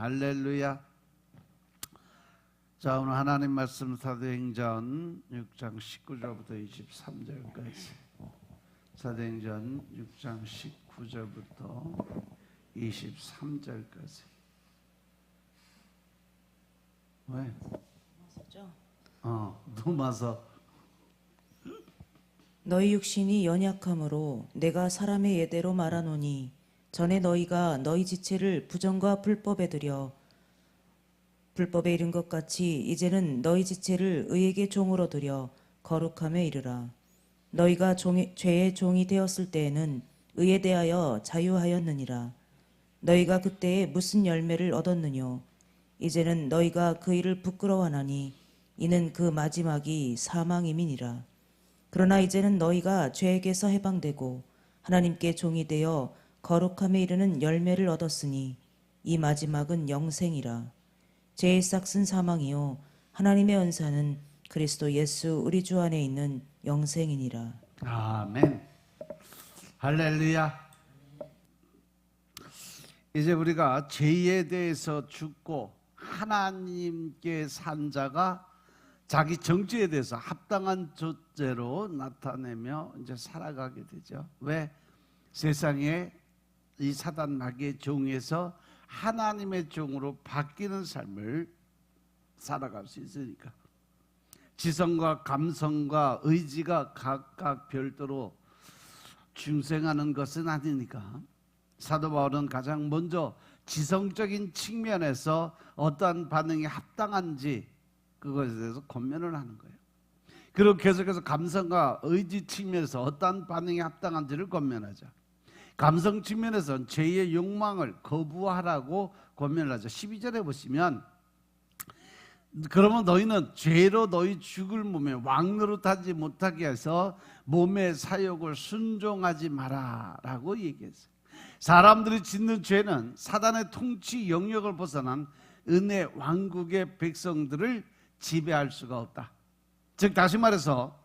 할렐루야. 자, 오늘 하나님 말씀 사도행전 6장 19절부터 23절까지. 사도행전 6장 19절부터 23절까지. 왜? 누마서. 너희 육신이 연약함으로 내가 사람의 예대로 말하노니 전에 너희가 너희 지체를 부정과 불법에 들여 불법에 이른 것 같이 이제는 너희 지체를 의에게 종으로 들여 거룩함에 이르라. 너희가 죄의 종이 되었을 때에는 의에 대하여 자유하였느니라. 너희가 그때에 무슨 열매를 얻었느뇨? 이제는 너희가 그 일을 부끄러워하나니 이는 그 마지막이 사망임이니라. 그러나 이제는 너희가 죄에게서 해방되고 하나님께 종이 되어 거룩함에 이르는 열매를 얻었으니 이 마지막은 영생이라. 죄의 싹은 사망이요 하나님의 은사는 그리스도 예수 우리 주 안에 있는 영생이니라. 아멘. 할렐루야. 이제 우리가 죄에 대해서 죽고 하나님께 산 자가 자기 정죄에 대해서 합당한 존재로 나타내며 이제 살아가게 되죠. 왜? 세상에 이 사단 마귀의 종에서 하나님의 종으로 바뀌는 삶을 살아갈 수 있으니까. 지성과 감성과 의지가 각각 별도로 중생하는 것은 아니니까. 사도 바울은 가장 먼저 지성적인 측면에서 어떠한 반응이 합당한지 그것에 대해서 권면을 하는 거예요. 그리고 계속해서 감성과 의지 측면에서 어떠한 반응이 합당한지를 권면하죠. 감성 측면에서는 죄의 욕망을 거부하라고 권면을 하죠. 12절에 보시면 그러면 너희는 죄로 너희 죽을 몸에 왕노릇하지 못하게 해서 몸의 사욕을 순종하지 마라 라고 얘기했어요. 사람들이 짓는 죄는 사단의 통치 영역을 벗어난 은혜 왕국의 백성들을 지배할 수가 없다. 즉 다시 말해서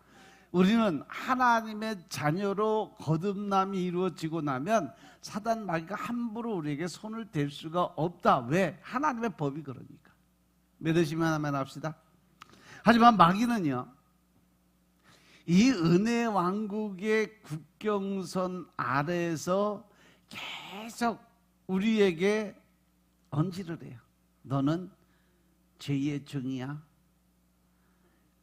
우리는 하나님의 자녀로 거듭남이 이루어지고 나면 사단 마귀가 함부로 우리에게 손을 댈 수가 없다. 왜? 하나님의 법이 그러니까. 믿으시면 아멘 합시다. 하지만 마귀는요, 이 은혜 왕국의 국경선 아래에서 계속 우리에게 언지를 해요. 너는 죄의 종이야.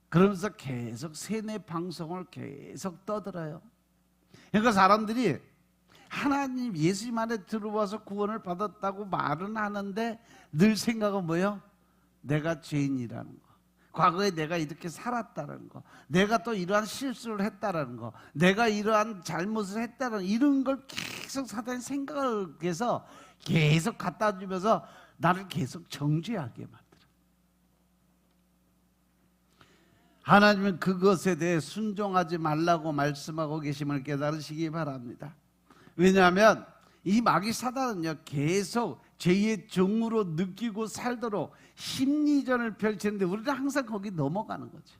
그러면서 계속 세뇌 방송을 계속 떠들어요. 그러니까 사람들이 하나님 예수님 안에 들어와서 구원을 받았다고 말은 하는데 늘 생각은 뭐예요? 내가 죄인이라는 거, 과거에 내가 이렇게 살았다는 거, 내가 또 이러한 실수를 했다는 거, 내가 이러한 잘못을 했다는 이런 걸 계속 사단이 생각을 해서 계속 갖다 주면서 나를 계속 정죄하게 만들어요. 하나님은 그것에 대해 순종하지 말라고 말씀하고 계심을 깨달으시기 바랍니다. 왜냐하면 이 마귀 사단은요, 계속 죄의 종으로 느끼고 살도록 심리전을 펼치는데 우리는 항상 거기 넘어가는 거죠.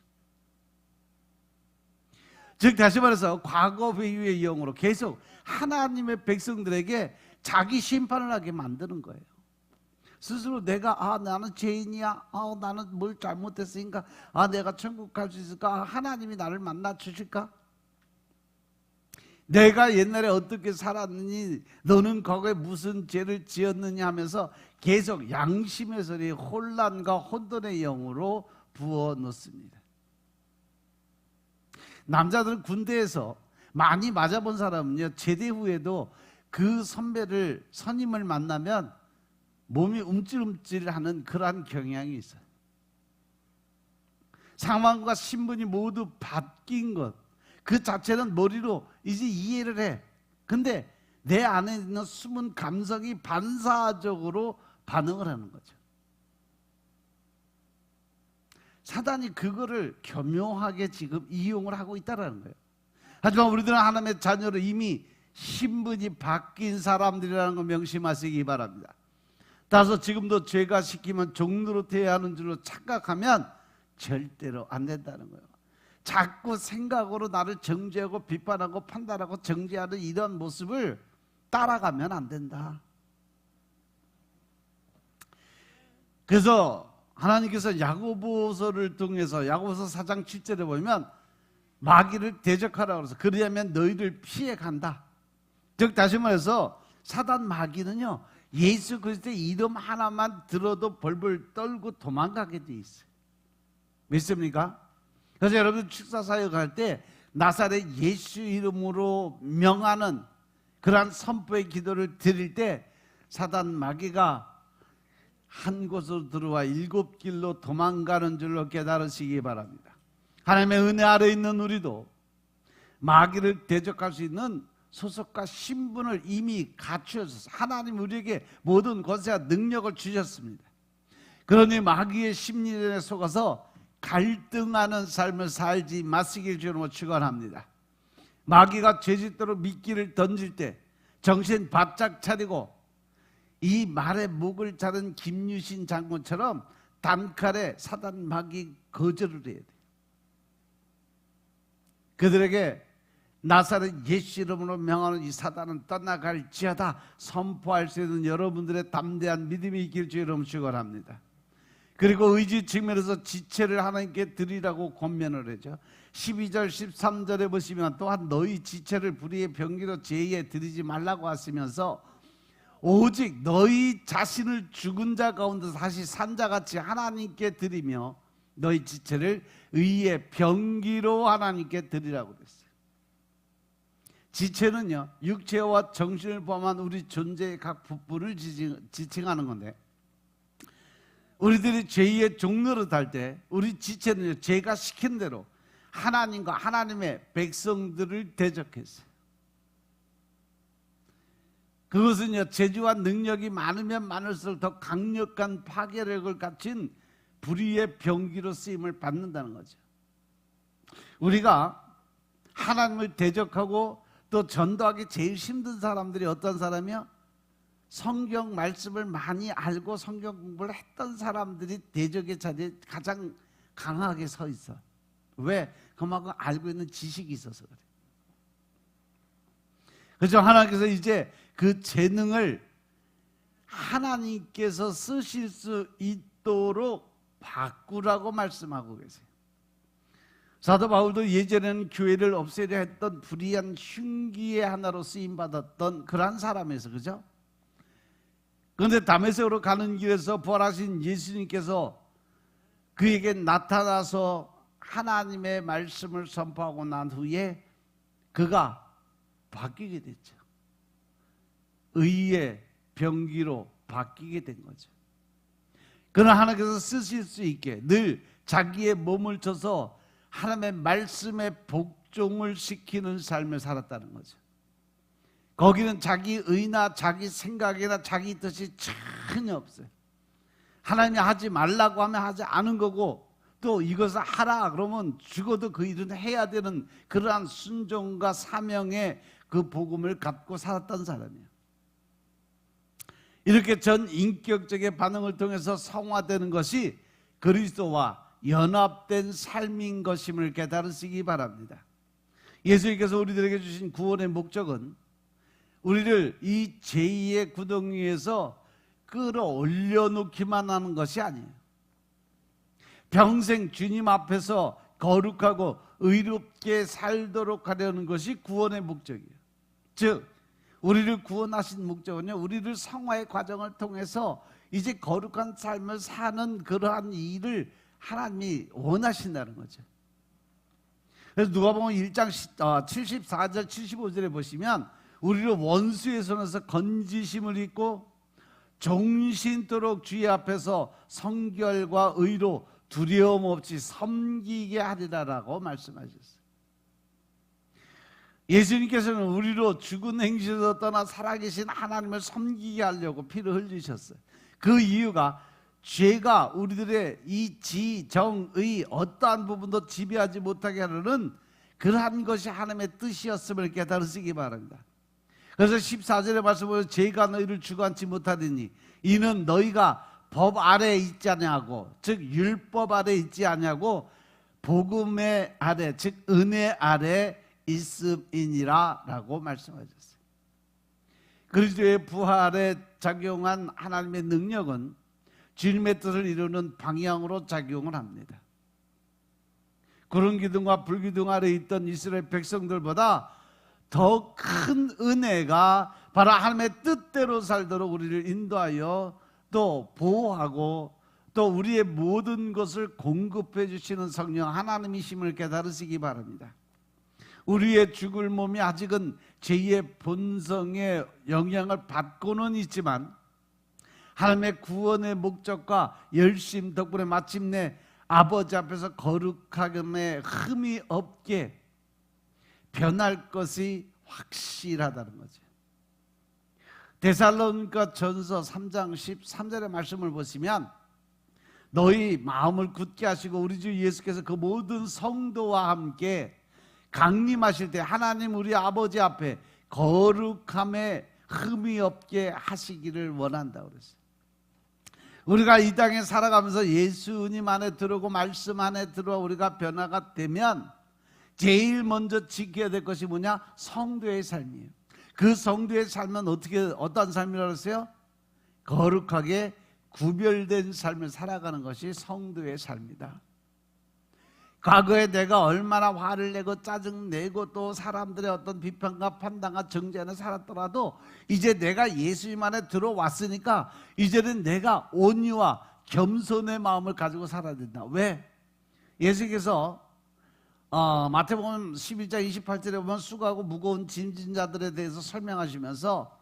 즉 다시 말해서 과거 회유의 영으로 계속 하나님의 백성들에게 자기 심판을 하게 만드는 거예요. 스스로 내가 나는 죄인이야, 나는 뭘 잘못했으니까 내가 천국 갈 수 있을까, 하나님이 나를 만나 주실까, 내가 옛날에 어떻게 살았느니 너는 거기에 무슨 죄를 지었느냐 하면서 계속 양심의 소리, 혼란과 혼돈의 영으로 부어놓습니다. 남자들은 군대에서 많이 맞아본 사람은요, 제대 후에도 그 선임을 만나면 몸이 움찔움찔하는 그러한 경향이 있어요. 상황과 신분이 모두 바뀐 것, 그 자체는 머리로 이제 이해를 해. 근데 내 안에 있는 숨은 감성이 반사적으로 반응을 하는 거죠. 사단이 그거를 교묘하게 지금 이용을 하고 있다는 거예요. 하지만 우리들은 하나님의 자녀로 이미 신분이 바뀐 사람들이라는 거 명심하시기 바랍니다. 따라서 지금도 죄가 시키면 종노릇해야 하는 줄로 착각하면 절대로 안 된다는 거예요. 자꾸 생각으로 나를 정죄하고 비판하고 판단하고 정죄하는 이런 모습을 따라가면 안 된다. 그래서 하나님께서 야고보서를 통해서 야고보서 4장 7절에 보면 마귀를 대적하라고 그래서 그리하면 너희를 피해 간다. 즉 다시 말해서 사단 마귀는요, 예수 그리스도의 이름 하나만 들어도 벌벌 떨고 도망가게 돼 있어요. 믿습니까? 그래서 여러분 축사 사역할 때 나사렛 예수 이름으로 명하는 그러한 선포의 기도를 드릴 때 사단 마귀가 한 곳으로 들어와 7길로 도망가는 줄로 깨달으시기 바랍니다. 하나님의 은혜 아래 있는 우리도 마귀를 대적할 수 있는 소속과 신분을 이미 갖추어서 하나님 우리에게 모든 권세와 능력을 주셨습니다. 그러니 마귀의 심리에 속아서 갈등하는 삶을 살지 마시길 주로 축원합니다. 마귀가 죄짓도록 미끼를 던질 때 정신 바짝 차리고 이 말에 목을 자른 김유신 장군처럼 단칼에 사단 마귀 거절을 해야 돼요. 그들에게 나사렛 예수 이름으로 명하는 이 사단은 떠나갈지어다 선포할 수 있는 여러분들의 담대한 믿음이 있길 주 이름 축원합니다. 그리고 의지 측면에서 지체를 하나님께 드리라고 권면을 하죠. 12절 13절에 보시면 또한 너희 지체를 불의의 병기로 죄에 드리지 말라고 하시면서 오직 너희 자신을 죽은 자 가운데 다시 산 자같이 하나님께 드리며 너희 지체를 의의 병기로 하나님께 드리라고 그랬어요. 지체는요, 육체와 정신을 포함한 우리 존재의 각 부분을 지칭하는 건데, 우리들이 죄의 종노릇할 때 우리 지체는요, 죄가 시킨 대로 하나님과 하나님의 백성들을 대적했어요. 그것은요, 재주와 능력이 많으면 많을수록 더 강력한 파괴력을 갖춘 불의의 병기로 쓰임을 받는다는 거죠. 우리가 하나님을 대적하고 또 전도하기 제일 힘든 사람들이 어떤 사람이요? 성경 말씀을 많이 알고 성경 공부를 했던 사람들이 대적의 자리에 가장 강하게 서 있어. 왜? 그만큼 알고 있는 지식이 있어서 그래. 그래서 하나님께서 이제 그 재능을 하나님께서 쓰실 수 있도록 바꾸라고 말씀하고 계세요. 사도 바울도 예전에는 교회를 없애려 했던 불의한 흉기의 하나로 쓰임받았던 그러한 사람에서, 그죠? 그런데 다메섹으로 가는 길에서 부활하신 예수님께서 그에게 나타나서 하나님의 말씀을 선포하고 난 후에 그가 바뀌게 됐죠. 의의 병기로 바뀌게 된 거죠. 그러나 하나님께서 쓰실 수 있게 늘 자기의 몸을 쳐서 하나님의 말씀에 복종을 시키는 삶을 살았다는 거죠. 거기는 자기 의나 자기 생각이나 자기 뜻이 전혀 없어요. 하나님이 하지 말라고 하면 하지 않은 거고, 또 이것을 하라 그러면 죽어도 그 일은 해야 되는 그러한 순종과 사명의 그 복음을 갖고 살았던 사람이에요. 이렇게 전 인격적인 반응을 통해서 성화되는 것이 그리스도와 연합된 삶인 것임을 깨달으시기 바랍니다. 예수님께서 우리들에게 주신 구원의 목적은 우리를 이 제2의 구덩이에서 끌어올려 놓기만 하는 것이 아니에요. 평생 주님 앞에서 거룩하고 의롭게 살도록 하려는 것이 구원의 목적이에요. 즉 우리를 구원하신 목적은요, 우리를 성화의 과정을 통해서 이제 거룩한 삶을 사는 그러한 일을 하나님이 원하신다는 거죠. 그래서 누가복음 1장 74절 75절에 보시면 우리를 원수의 손에서 건지심을 입고 종신토록 주의 앞에서 성결과 의로 두려움 없이 섬기게 하리라라고 말씀하셨어요. 예수님께서는 우리로 죽은 행실에서 떠나 살아계신 하나님을 섬기게 하려고 피를 흘리셨어요. 그 이유가 죄가 우리들의 이 지, 정, 의 어떠한 부분도 지배하지 못하게 하려는 그러한 것이 하나님의 뜻이었음을 깨달으시기 바랍니다. 그래서 14절의 말씀을 죄가 너희를 주관치 못하리니 이는 너희가 법 아래에 있지 아니하고, 즉 율법 아래에 있지 아니하고 복음의 아래, 즉 은혜 아래 있음이니라 라고 말씀하셨어요. 그리스도의 부활에 작용한 하나님의 능력은 주님의 뜻을 이루는 방향으로 작용을 합니다. 구름 기둥과 불 기둥 아래 있던 이스라엘 백성들보다 더 큰 은혜가 바로 하나님의 뜻대로 살도록 우리를 인도하여 또 보호하고 또 우리의 모든 것을 공급해 주시는 성령 하나님이심을 깨달으시기 바랍니다. 우리의 죽을 몸이 아직은 제2의 본성의 영향을 받고는 있지만 하나님의 구원의 목적과 열심 덕분에 마침내 아버지 앞에서 거룩함에 흠이 없게 변할 것이 확실하다는 거죠. 데살로니가 전서 3장 13절의 말씀을 보시면 너희 마음을 굳게 하시고 우리 주 예수께서 그 모든 성도와 함께 강림하실 때 하나님 우리 아버지 앞에 거룩함에 흠이 없게 하시기를 원한다고 그랬어요. 우리가 이 땅에 살아가면서 예수님 안에 들어오고 말씀 안에 들어와 우리가 변화가 되면 제일 먼저 지켜야 될 것이 뭐냐? 성도의 삶이에요. 그 성도의 삶은 어떤 삶이라고 했어요? 거룩하게 구별된 삶을 살아가는 것이 성도의 삶이다. 과거에 내가 얼마나 화를 내고 짜증내고 또 사람들의 어떤 비판과 판단과 정죄 안에 살았더라도 이제 내가 예수님 안에 들어왔으니까 이제는 내가 온유와 겸손의 마음을 가지고 살아야 된다. 왜? 예수께서 마태복음 12장 28절에 보면 수고하고 무거운 짐진 자들에 대해서 설명하시면서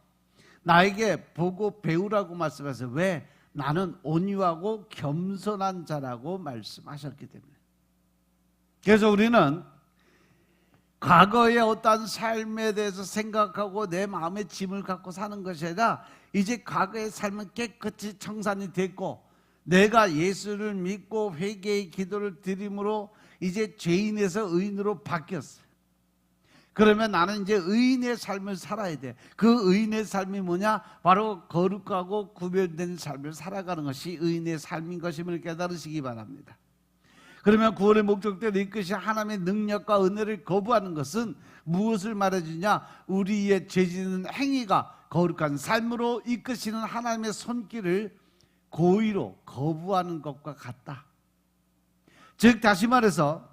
나에게 보고 배우라고 말씀하세요. 왜? 나는 온유하고 겸손한 자라고 말씀하셨기 때문에. 그래서 우리는 과거의 어떠한 삶에 대해서 생각하고 내 마음의 짐을 갖고 사는 것이 아니라 이제 과거의 삶은 깨끗이 청산이 됐고 내가 예수를 믿고 회개의 기도를 드림으로 이제 죄인에서 의인으로 바뀌었어요. 그러면 나는 이제 의인의 삶을 살아야 돼. 그 의인의 삶이 뭐냐? 바로 거룩하고 구별된 삶을 살아가는 것이 의인의 삶인 것임을 깨달으시기 바랍니다. 그러면 구원의 목적대로 이것이 하나님의 능력과 은혜를 거부하는 것은 무엇을 말해주냐? 우리의 죄짓는 행위가 거룩한 삶으로 이끄시는 하나님의 손길을 고의로 거부하는 것과 같다. 즉 다시 말해서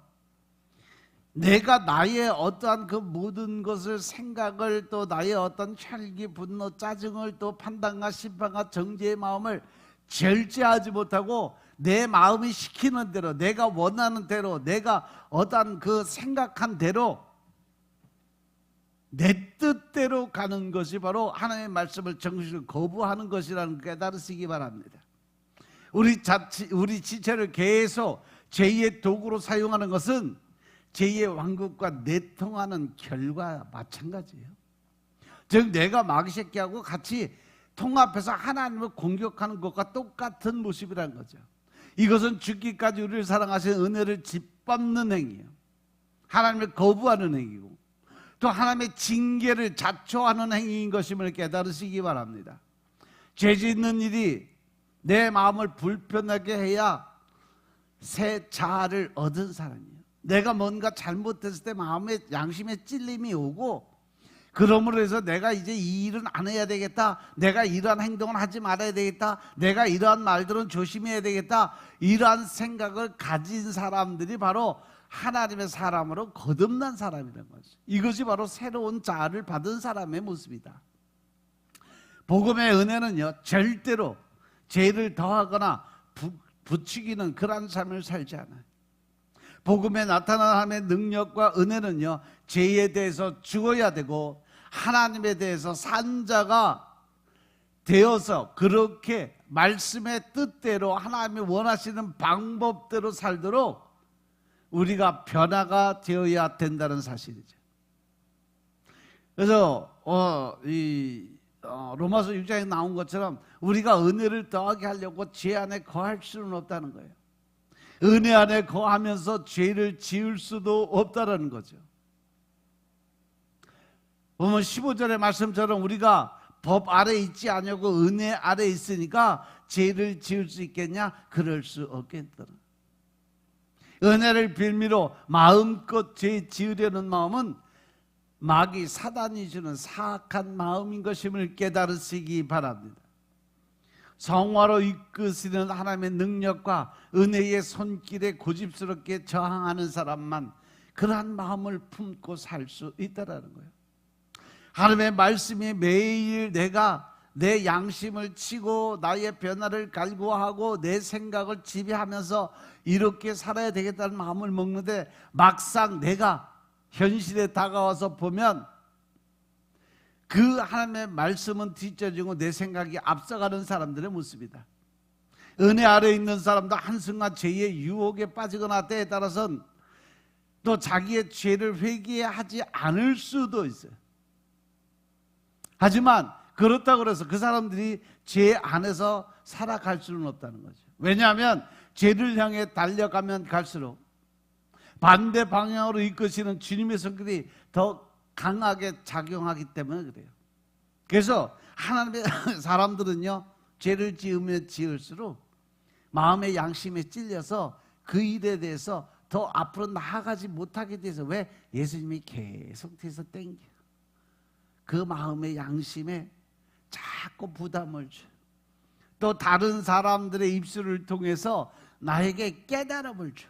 내가 나의 어떠한 그 모든 것을 생각을 또 나의 어떤 혈기, 분노, 짜증을 또 판단과 심판과 정죄의 마음을 절제하지 못하고 내 마음이 시키는 대로 내가 원하는 대로 내가 어떠한 그 생각한 대로 내 뜻대로 가는 것이 바로 하나님의 말씀을 정식으로 거부하는 것이라는 걸 깨달으시기 바랍니다. 우리 지체를 계속 제2의 도구로 사용하는 것은 제2의 왕국과 내통하는 결과 마찬가지예요. 즉 내가 마귀 새끼하고 같이 통합해서 하나님을 공격하는 것과 똑같은 모습이라는 거죠. 이것은 죽기까지 우리를 사랑하시는 은혜를 짓밟는 행위예요. 하나님을 거부하는 행위고 또 하나님의 징계를 자초하는 행위인 것임을 깨달으시기 바랍니다. 죄 짓는 일이 내 마음을 불편하게 해야 새 자아를 얻은 사람이에요. 내가 뭔가 잘못했을 때 마음에 양심에 찔림이 오고 그러므로 해서 내가 이제 이 일은 안 해야 되겠다, 내가 이러한 행동을 하지 말아야 되겠다, 내가 이러한 말들은 조심해야 되겠다, 이러한 생각을 가진 사람들이 바로 하나님의 사람으로 거듭난 사람이라는 거죠. 이것이 바로 새로운 자아를 받은 사람의 모습이다. 복음의 은혜는요 절대로 죄를 더하거나 부추기는 그러한 삶을 살지 않아요. 복음에 나타난 하나님의 능력과 은혜는요 죄에 대해서 죽어야 되고 하나님에 대해서 산 자가 되어서 그렇게 말씀의 뜻대로 하나님이 원하시는 방법대로 살도록 우리가 변화가 되어야 된다는 사실이죠. 그래서 로마서 6장에 나온 것처럼 우리가 은혜를 더하게 하려고 죄 안에 거할 수는 없다는 거예요. 은혜 안에 거하면서 죄를 지을 수도 없다는 거죠. 보면 15절의 말씀처럼 우리가 법 아래 있지 않냐고 은혜 아래 있으니까 죄를 지을 수 있겠냐? 그럴 수 없겠더라. 은혜를 빌미로 마음껏 죄 지으려는 마음은 마귀 사단이 주는 사악한 마음인 것임을 깨달으시기 바랍니다. 성화로 이끄시는 하나님의 능력과 은혜의 손길에 고집스럽게 저항하는 사람만 그러한 마음을 품고 살 수 있다라는 거예요. 하나님의 말씀이 매일 내가 내 양심을 치고 나의 변화를 갈구하고 내 생각을 지배하면서 이렇게 살아야 되겠다는 마음을 먹는데, 막상 내가 현실에 다가와서 보면 그 하나님의 말씀은 뒤처지고 내 생각이 앞서가는 사람들의 모습이다. 은혜 아래에 있는 사람도 한순간 죄의 유혹에 빠지거나 때에 따라서는 또 자기의 죄를 회개하지 않을 수도 있어요. 하지만 그렇다고 해서 그 사람들이 죄 안에서 살아갈 수는 없다는 거죠. 왜냐하면 죄를 향해 달려가면 갈수록 반대 방향으로 이끄시는 주님의 손길이 더 강하게 작용하기 때문에 그래요. 그래서 하나님의 사람들은요, 죄를 지으면 지을수록 마음의 양심에 찔려서 그 일에 대해서 더 앞으로 나아가지 못하게 돼서, 왜? 예수님이 계속해서 땡겨. 그 마음의 양심에 자꾸 부담을 줘. 또 다른 사람들의 입술을 통해서 나에게 깨달음을 줘.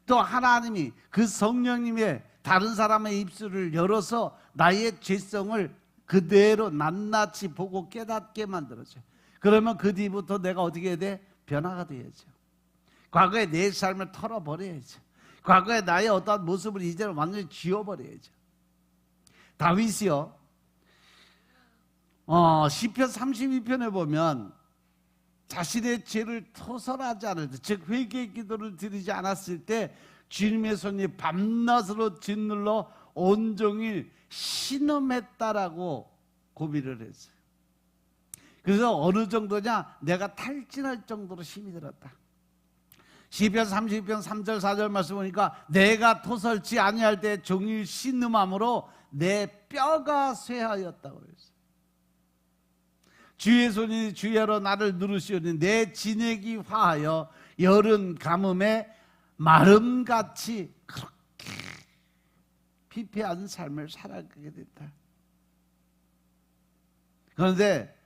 또 하나님이 그 성령님의 다른 사람의 입술을 열어서 나의 죄성을 그대로 낱낱이 보고 깨닫게 만들어줘. 그러면 그 뒤부터 내가 어떻게 해야 돼? 변화가 돼야죠. 과거에 내 삶을 털어버려야죠. 과거에 나의 어떠한 모습을 이제는 완전히 지워버려야죠. 다윗이요, 시편 32편에 보면 자신의 죄를 토설하지 않을 때, 즉 회개의 기도를 드리지 않았을 때 주님의 손이 밤낮으로 짓눌러 온종일 신음했다라고 고비를 했어요. 그래서 어느 정도냐, 내가 탈진할 정도로 힘이 들었다. 시편 32편 3절 4절 말씀 보니까 내가 토설치 아니할 때 종일 신음함으로 내 뼈가 쇠하였다고 그랬어요. 주의 손이 주야로 나를 누르시오니 내 진액이 화하여 여름 가뭄에 마름같이 그렇게 피폐한 삶을 살아가게 됐다. 그런데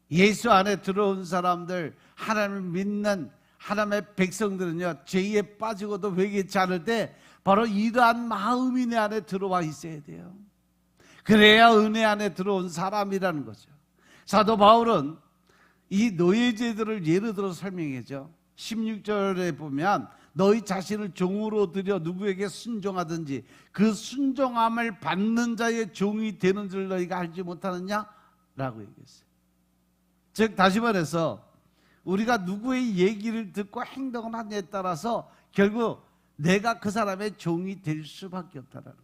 예수 안에 들어온 사람들, 하나님을 믿는 하나님의 백성들은요, 죄에 빠지고도 회개치 않을 때 바로 이러한 마음이 내 안에 들어와 있어야 돼요. 그래야 은혜 안에 들어온 사람이라는 거죠. 사도 바울은 이 노예제들을 예를 들어 설명해죠. 16절에 보면 너희 자신을 종으로 들여 누구에게 순종하든지 그 순종함을 받는 자의 종이 되는 줄 너희가 알지 못하느냐? 라고 얘기했어요. 즉 다시 말해서 우리가 누구의 얘기를 듣고 행동을 하느냐에 따라서 결국 내가 그 사람의 종이 될 수밖에 없다는 거예요.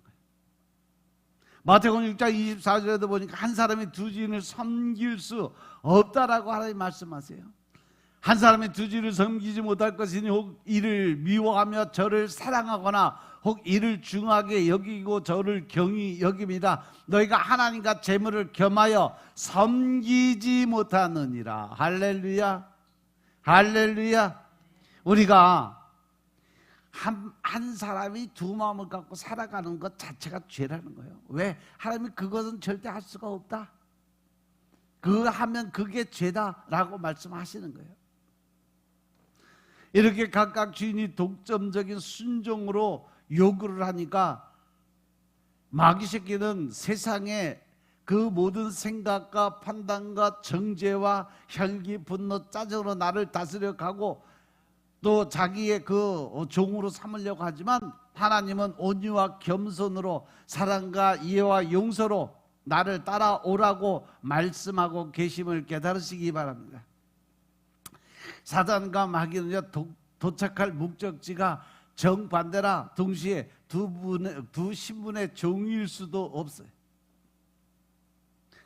마태복음 6장 24절에도 보니까 한 사람이 두 주인을 섬길 수 없다라고 하나님 말씀하세요. 한 사람이 두 주인을 섬기지 못할 것이니 혹 이를 미워하며 저를 사랑하거나 혹 이를 중하게 여기고 저를 경히 여깁니다. 너희가 하나님과 재물을 겸하여 섬기지 못하느니라. 할렐루야, 할렐루야. 우리가 한 사람이 두 마음을 갖고 살아가는 것 자체가 죄라는 거예요. 왜? 하나님이 그것은 절대 할 수가 없다, 그거 하면 그게 죄다라고 말씀하시는 거예요. 이렇게 각각 주인이 독점적인 순종으로 요구를 하니까 마귀 새끼는 세상에 그 모든 생각과 판단과 정죄와 혈기, 분노, 짜증으로 나를 다스려 가고 또 자기의 그 종으로 삼으려고 하지만 하나님은 온유와 겸손으로 사랑과 이해와 용서로 나를 따라오라고 말씀하고 계심을 깨달으시기 바랍니다. 사단과 마귀는요, 도착할 목적지가 정반대라 동시에 두 신분의 종일 수도 없어요.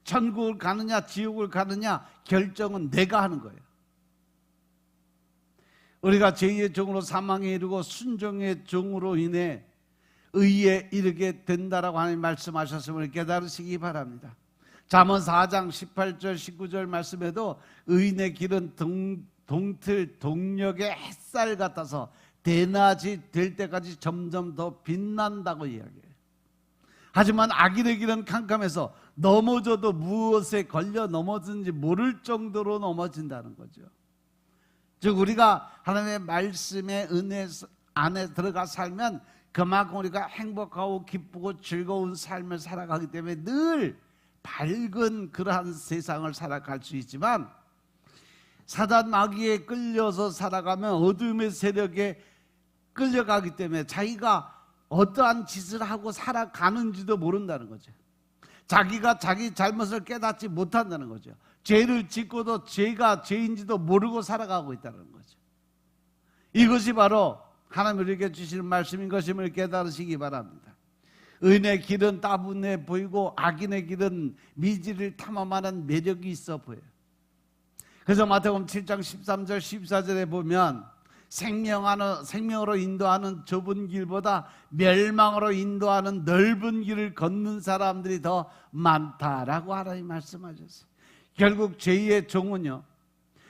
천국을 가느냐 지옥을 가느냐 결정은 내가 하는 거예요. 우리가 죄의 종으로 사망에 이르고 순종의 종으로 인해 의에 이르게 된다라고 하나님 말씀하셨음을 깨달으시기 바랍니다. 잠언 4장 18절 19절 말씀에도 의인의 길은 동틀 동력의 햇살 같아서 대낮이 될 때까지 점점 더 빛난다고 이야기해요. 하지만 악인의 길은 캄캄해서 넘어져도 무엇에 걸려 넘어지는지 모를 정도로 넘어진다는 거죠. 즉 우리가 하나님의 말씀의 은혜 안에 들어가 살면 그만큼 우리가 행복하고 기쁘고 즐거운 삶을 살아가기 때문에 늘 밝은 그러한 세상을 살아갈 수 있지만, 사단 마귀에 끌려서 살아가면 어둠의 세력에 끌려가기 때문에 자기가 어떠한 짓을 하고 살아가는지도 모른다는 거죠. 자기가 자기 잘못을 깨닫지 못한다는 거죠. 죄를 짓고도 죄가 죄인지도 모르고 살아가고 있다는 거죠. 이것이 바로 하나님 우리에게 주시는 말씀인 것임을 깨달으시기 바랍니다. 의인의 길은 따분해 보이고 악인의 길은 미지를 탐험하는 매력이 있어 보여요. 그래서 마태복음 7장 13절 14절에 보면 생명으로 인도하는 좁은 길보다 멸망으로 인도하는 넓은 길을 걷는 사람들이 더 많다라고 하나님 말씀하셨어요. 결국 죄의 종은요,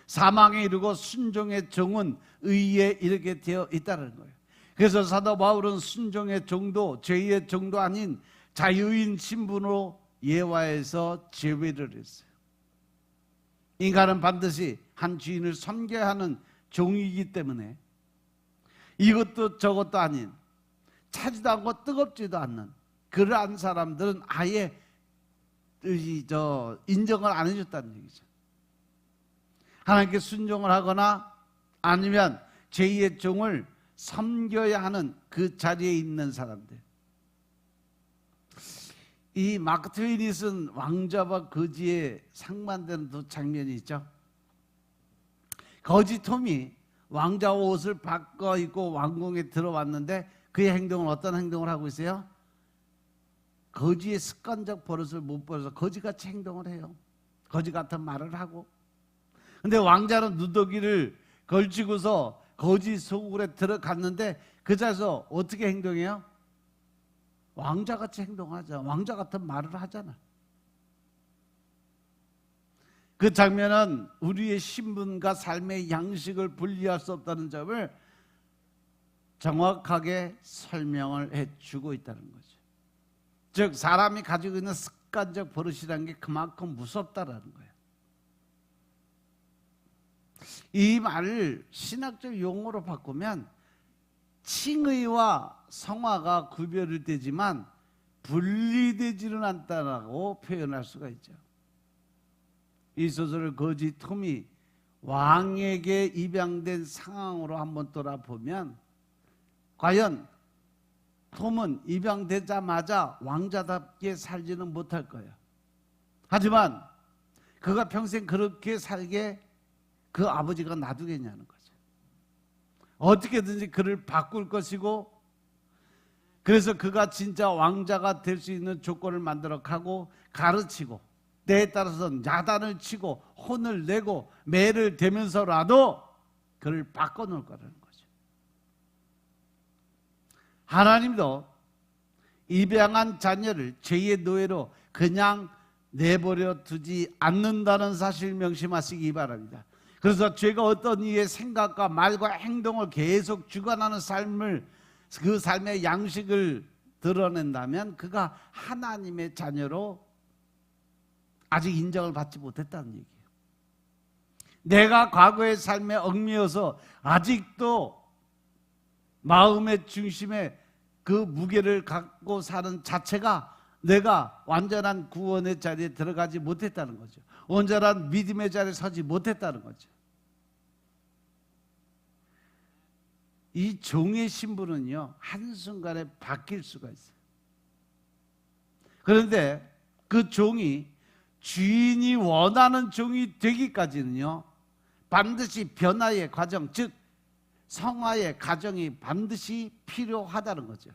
사망에 이르고 순종의 종은 의에 이르게 되어 있다는 거예요. 그래서 사도 바울은 순종의 종도 죄의 종도 아닌 자유인 신분으로 예화해서 제외를 했어요. 인간은 반드시 한 주인을 섬겨야 하는 종이기 때문에 이것도 저것도 아닌, 차지도 않고 뜨겁지도 않는 그러한 사람들은 아예 인정을 안 해줬다는 얘기죠. 하나님께 순종을 하거나 아니면 제2의 종을 섬겨야 하는 그 자리에 있는 사람들. 이 마크 트웨인이 쓴 왕자와 거지에 상반되는 두 장면이 있죠. 거지 톰이 왕자 옷을 바꿔 입고 왕궁에 들어왔는데 그의 행동은 어떤 행동을 하고 있어요? 거지의 습관적 버릇을 못 버려서 거지같이 행동을 해요. 거지 같은 말을 하고. 근데 왕자는 누더기를 걸치고서 거지 속으로 들어갔는데 그 자리에서 어떻게 행동해요? 왕자같이 행동하죠. 왕자 같은 말을 하잖아. 그 장면은 우리의 신분과 삶의 양식을 분리할 수 없다는 점을 정확하게 설명을 해주고 있다는 거죠. 즉 사람이 가지고 있는 습관적 버릇이라는 게 그만큼 무섭다라는 거예요. 이 말을 신학적 용어로 바꾸면 칭의와 성화가 구별이 되지만 분리되지는 않다라고 표현할 수가 있죠. 이 소설을 거지 톰이 왕에게 입양된 상황으로 한번 돌아보면 과연 톰은 입양되자마자 왕자답게 살지는 못할 거예요. 하지만 그가 평생 그렇게 살게 그 아버지가 놔두겠냐는 거죠. 어떻게든지 그를 바꿀 것이고, 그래서 그가 진짜 왕자가 될 수 있는 조건을 만들어 가고 가르치고 때에 따라서는 야단을 치고 혼을 내고 매를 대면서라도 그를 바꿔놓을 거라는 거죠. 하나님도 입양한 자녀를 죄의 노예로 그냥 내버려 두지 않는다는 사실 명심하시기 바랍니다. 그래서 죄가 어떤 이의 생각과 말과 행동을 계속 주관하는 삶을, 그 삶의 양식을 드러낸다면 그가 하나님의 자녀로 아직 인정을 받지 못했다는 얘기예요. 내가 과거의 삶에 얽매여서 아직도 마음의 중심에 그 무게를 갖고 사는 자체가 내가 완전한 구원의 자리에 들어가지 못했다는 거죠. 온전한 믿음의 자리에 서지 못했다는 거죠. 이 종의 신분은요, 한순간에 바뀔 수가 있어요. 그런데 그 종이 주인이 원하는 종이 되기까지는요, 반드시 변화의 과정, 즉 성화의 과정이 반드시 필요하다는 거죠.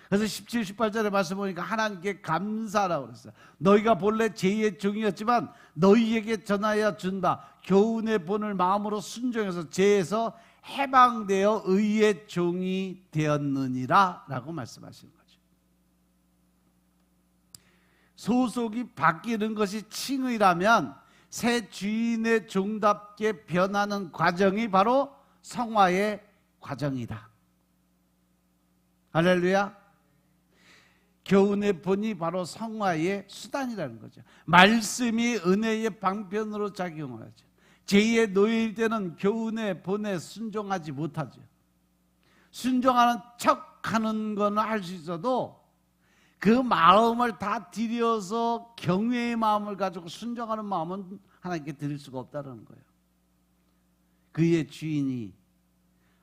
그래서 17, 18절에 말씀 보니까 하나님께 감사라고 그랬어요. 너희가 본래 제2의 종이었지만 너희에게 전하여 준 바 교훈의 본을 마음으로 순종해서 죄에서 해방되어 의의 종이 되었느니라 라고 말씀하시는 거죠. 소속이 바뀌는 것이 칭의라면 새 주인의 종답게 변하는 과정이 바로 성화의 과정이다. 할렐루야. 교훈의 본이 바로 성화의 수단이라는 거죠. 말씀이 은혜의 방편으로 작용하죠. 제2의 노예일 때는 교훈의 본에 순종하지 못하죠. 순종하는 척하는 거는 할 수 있어도 그 마음을 다 들여서 경외의 마음을 가지고 순종하는 마음은 하나님께 드릴 수가 없다는 거예요. 그의 주인이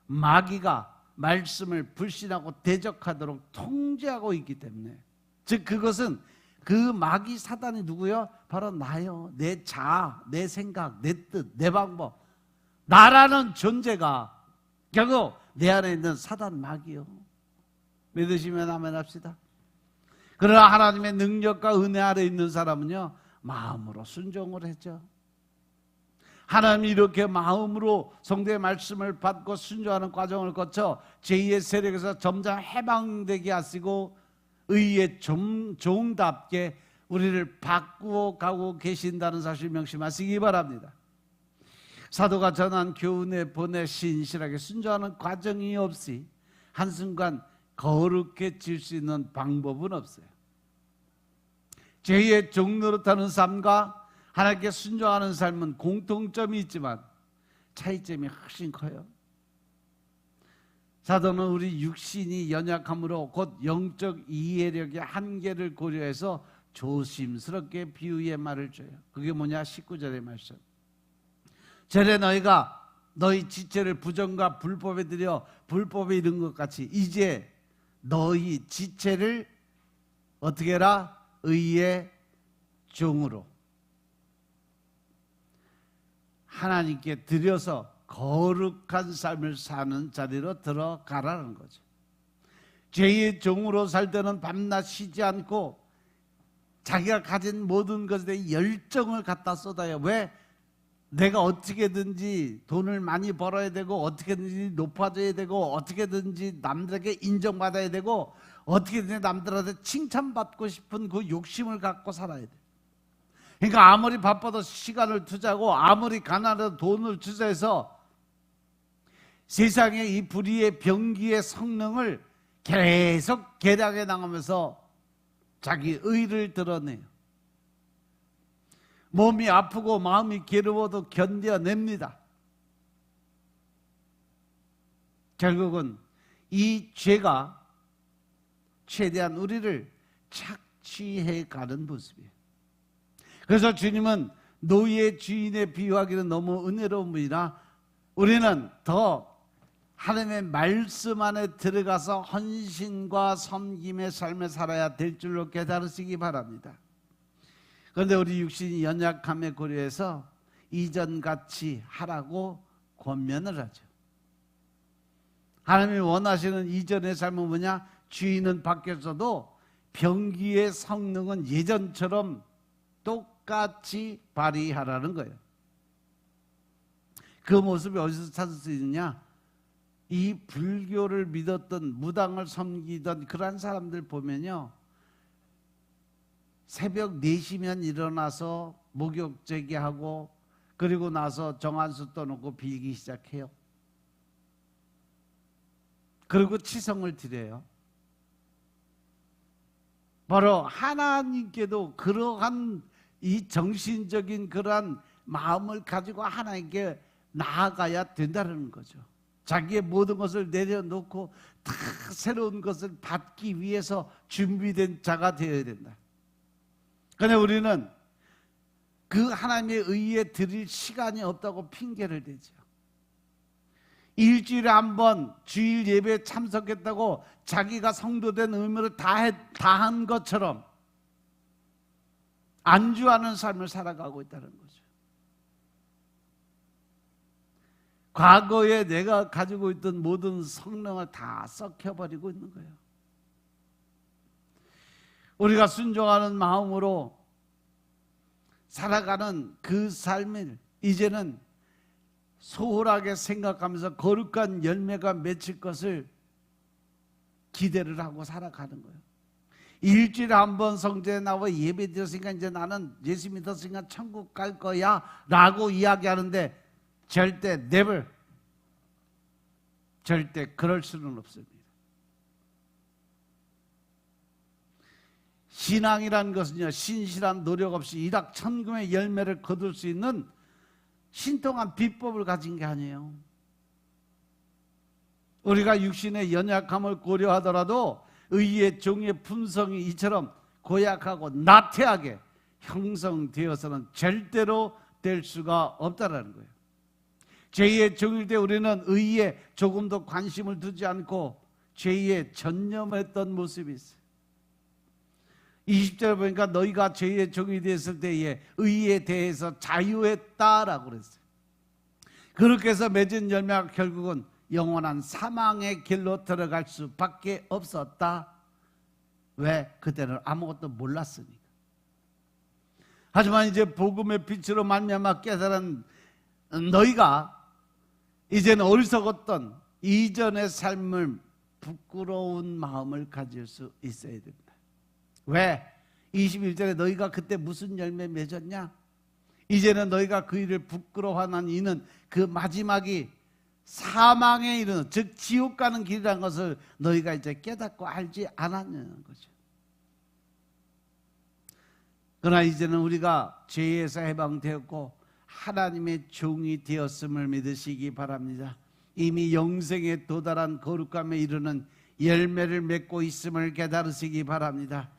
마귀가 말씀을 불신하고 대적하도록 통제하고 있기 때문에, 즉 그것은 그 마귀 사단이 누구요? 바로 나요. 내 자아, 내 생각, 내 뜻, 내 방법, 나라는 존재가 결국 내 안에 있는 사단 마귀요. 믿으시면 아멘 합시다. 그러나 하나님의 능력과 은혜 아래 있는 사람은요, 마음으로 순종을 했죠. 하나님이 이렇게 마음으로 성도의 말씀을 받고 순종하는 과정을 거쳐 제2의 세력에서 점점 해방되게 하시고 의의 종답게 우리를 바꾸어 가고 계신다는 사실 명심하시기 바랍니다. 사도가 전한 교훈의 본에 신실하게 순종하는 과정이 없이 한순간 거룩해질 수 있는 방법은 없어요. 제2의 종노릇하는 삶과 하나님께 순종하는 삶은 공통점이 있지만 차이점이 훨씬 커요. 사도는 우리 육신이 연약함으로 곧 영적 이해력의 한계를 고려해서 조심스럽게 비유의 말을 줘요. 그게 뭐냐? 19절의 말씀. 전에 너희가 너희 지체를 부정과 불법에 들여 불법에 이른 것 같이 이제 너희 지체를 어떻게 해라? 의의 종으로 하나님께 드려서 거룩한 삶을 사는 자리로 들어가라는 거죠. 죄의 종으로 살 때는 밤낮 쉬지 않고 자기가 가진 모든 것에 열정을 갖다 쏟아요. 왜? 내가 어떻게든지 돈을 많이 벌어야 되고 어떻게든지 높아져야 되고 어떻게든지 남들에게 인정받아야 되고 어떻게든지 남들한테 칭찬받고 싶은 그 욕심을 갖고 살아야 돼. 그러니까 아무리 바빠도 시간을 투자하고 아무리 가난해도 돈을 투자해서 세상의 이 불의의 병기의 성능을 계속 개량해 나가면서 자기 의를 드러내요. 몸이 아프고 마음이 괴로워도 견뎌냅니다. 결국은 이 죄가 최대한 우리를 착취해 가는 모습이에요. 그래서 주님은 노예 주인의 비유하기는 너무 은혜로운 분이라 우리는 더 하나님의 말씀 안에 들어가서 헌신과 섬김의 삶을 살아야 될 줄로 깨달으시기 바랍니다. 그런데 우리 육신이 연약함에 고려해서 이전같이 하라고 권면을 하죠. 하나님이 원하시는 이전의 삶은 뭐냐? 주인은 바뀌었어도 병기의 성능은 예전처럼 똑같이 발휘하라는 거예요. 그 모습이 어디서 찾을 수 있느냐? 이 불교를 믿었던 무당을 섬기던 그러한 사람들 보면요, 새벽 4시면 일어나서 목욕제기하고 그리고 나서 정한수 떠놓고 빌기 시작해요. 그리고 치성을 드려요. 바로 하나님께도 그러한 이 정신적인 그러한 마음을 가지고 하나님께 나아가야 된다는 거죠. 자기의 모든 것을 내려놓고 다 새로운 것을 받기 위해서 준비된 자가 되어야 된다. 그런데 우리는 그 하나님의 의에 드릴 시간이 없다고 핑계를 대죠. 일주일에 한 번 주일 예배에 참석했다고 자기가 성도된 의무를 다한 것처럼 안주하는 삶을 살아가고 있다는 거죠. 과거에 내가 가지고 있던 모든 성능을 다 썩혀버리고 있는 거예요. 우리가 순종하는 마음으로 살아가는 그 삶을 이제는 소홀하게 생각하면서 거룩한 열매가 맺힐 것을 기대를 하고 살아가는 거예요. 일주일에 한 번 성전에 나와 예배 드렸으니까 이제 나는 예수 믿었으니까 천국 갈 거야 라고 이야기하는데 절대 never, 절대 그럴 수는 없습니다. 신앙이란 것은요, 신실한 노력 없이 일확천금의 열매를 거둘 수 있는 신통한 비법을 가진 게 아니에요. 우리가 육신의 연약함을 고려하더라도 의의 종의 품성이 이처럼 고약하고 나태하게 형성되어서는 절대로 될 수가 없다라는 거예요. 죄의 종일 때 우리는 의에 조금도 관심을 두지 않고 죄에 전념했던 모습이 있어요. 20절에 보니까 너희가 죄의 종이 되었을 때에 의에 대해서 자유했다라고 그랬어요. 그렇게 해서 맺은 열매가 결국은 영원한 사망의 길로 들어갈 수밖에 없었다. 왜? 그때는 아무것도 몰랐으니까. 하지만 이제 복음의 빛으로 말미암아 깨달은 너희가 이제는 어리석었던 이전의 삶을 부끄러운 마음을 가질 수 있어야 된다. 왜? 21절에 너희가 그때 무슨 열매 맺었냐? 이제는 너희가 그 일을 부끄러워하는 이는 그 마지막이 사망에 이르는, 즉 지옥 가는 길이라는 것을 너희가 이제 깨닫고 알지 않았냐는 거죠. 그러나 이제는 우리가 죄에서 해방되었고 하나님의 종이 되었음을 믿으시기 바랍니다. 이미 영생에 도달한 거룩함에 이르는 열매를 맺고 있음을 깨달으시기 바랍니다.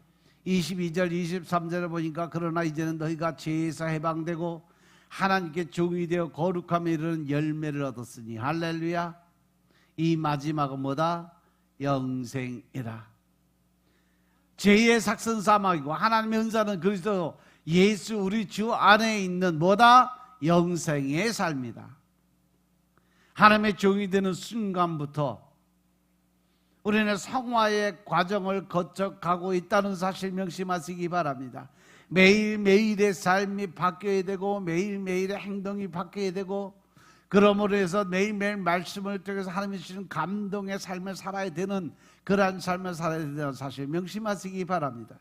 22절 23절을 보니까 그러나 이제는 너희가 죄에서 해방되고 하나님께 종이 되어 거룩함에 이르는 열매를 얻었으니 할렐루야. 이 마지막은 뭐다? 영생이라. 죄의 삭선 사망이고 하나님의 은사는 그리스도 예수 우리 주 안에 있는 뭐다? 영생의 삶이다. 하나님의 종이 되는 순간부터 우리는 성화의 과정을 거쳐가고 있다는 사실 명심하시기 바랍니다. 매일매일의 삶이 바뀌어야 되고 매일매일의 행동이 바뀌어야 되고 그러므로 해서 매일매일 말씀을 통해서 하나님이 주시는 감동의 삶을 살아야 되는 그러한 삶을 살아야 된다는 사실 명심하시기 바랍니다.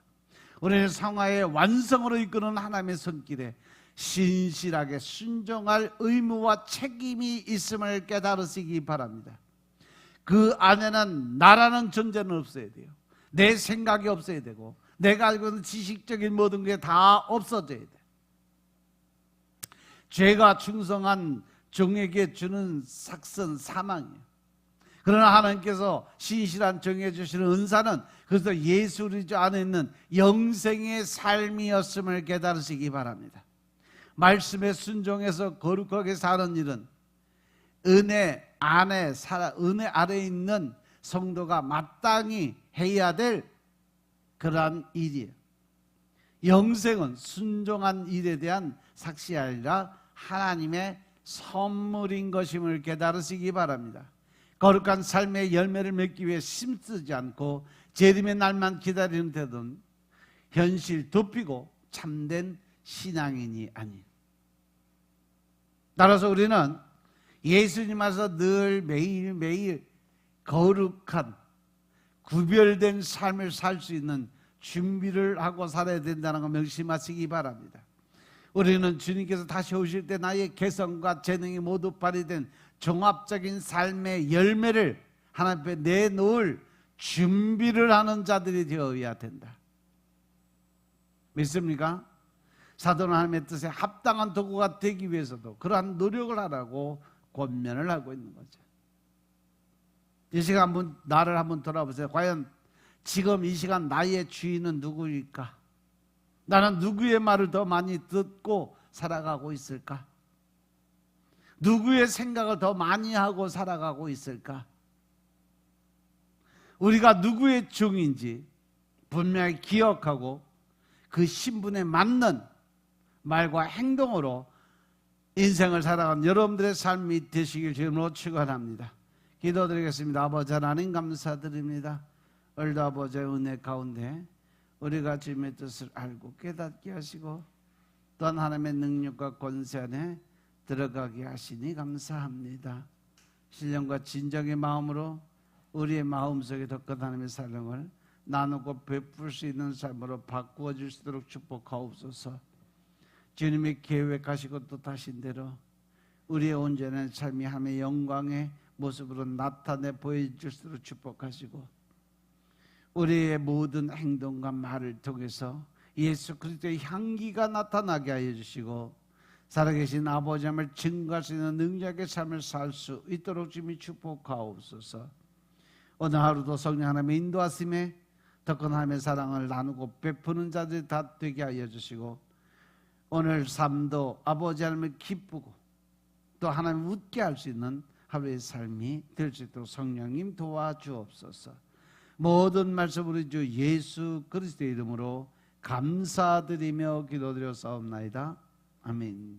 우리는 성화의 완성으로 이끄는 하나님의 손길에 신실하게 순종할 의무와 책임이 있음을 깨달으시기 바랍니다. 그 안에는 나라는 존재는 없어야 돼요. 내 생각이 없어야 되고 내가 알고 있는 지식적인 모든 게 다 없어져야 돼. 죄가 충성한 종에게 주는 삭선 사망이에요. 그러나 하나님께서 신실한 종에게 주시는 은사는 그래서 예수 그리스도 안에 있는 영생의 삶이었음을 깨달으시기 바랍니다. 말씀에 순종해서 거룩하게 사는 일은 은혜 아래에 있는 성도가 마땅히 해야 될 그러한 일이에요. 영생은 순종한 일에 대한 삭시 아니라 하나님의 선물인 것임을 깨달으시기 바랍니다. 거룩한 삶의 열매를 맺기 위해 힘쓰지 않고 재림의 날만 기다리는 데는 현실 덮이고 참된 신앙인이 아니에요. 따라서 우리는 예수님 앞에서 늘 매일매일 거룩한 구별된 삶을 살 수 있는 준비를 하고 살아야 된다는 걸 명심하시기 바랍니다. 우리는 주님께서 다시 오실 때 나의 개성과 재능이 모두 발휘된 종합적인 삶의 열매를 하나님 앞에 내놓을 준비를 하는 자들이 되어야 된다. 믿습니까? 사도는 하나님의 뜻에 합당한 도구가 되기 위해서도 그러한 노력을 하라고 권면을 하고 있는 거죠. 이 시간 나를 한번 돌아보세요. 과연 지금 이 시간 나의 주인은 누구일까? 나는 누구의 말을 더 많이 듣고 살아가고 있을까? 누구의 생각을 더 많이 하고 살아가고 있을까? 우리가 누구의 종인지 분명히 기억하고 그 신분에 맞는 말과 행동으로 인생을 살아가는 여러분들의 삶이 되시길 주님으로 축원합니다. 기도드리겠습니다. 아버지 하나님 감사드립니다. 오늘도 아버지의 은혜 가운데 우리가 주님의 뜻을 알고 깨닫게 하시고 또한 하나님의 능력과 권세 안에 들어가게 하시니 감사합니다. 신령과 진정의 마음으로 우리의 마음속에 더 큰 하나님의 사랑을 나누고 베풀 수 있는 삶으로 바꾸어 줄 수 있도록 축복하옵소서. 주님이 계획하시고 뜻하신 대로 우리의 온전한 삶이 하나님의 영광의 모습으로 나타내 보여줄 수 있도록 축복하시고 우리의 모든 행동과 말을 통해서 예수 그리스도의 향기가 나타나게 하여 주시고 살아계신 아버지 하나님을 증거할 수 있는 능력의 삶을 살 수 있도록 주님이 축복하옵소서. 오늘 하루도 성령 하나님의 인도하심에 더 큰 하나님의 사랑을 나누고 베푸는 자들이 다 되게 하여 주시고 오늘 삶도 아버지 하나님을 기쁘고 또 하나님 웃게 할 수 있는 하루의 삶이 될 수 있도록 성령님 도와주옵소서. 모든 말씀 우리 주 예수 그리스도의 이름으로 감사드리며 기도드려 싸움나이다. 아멘.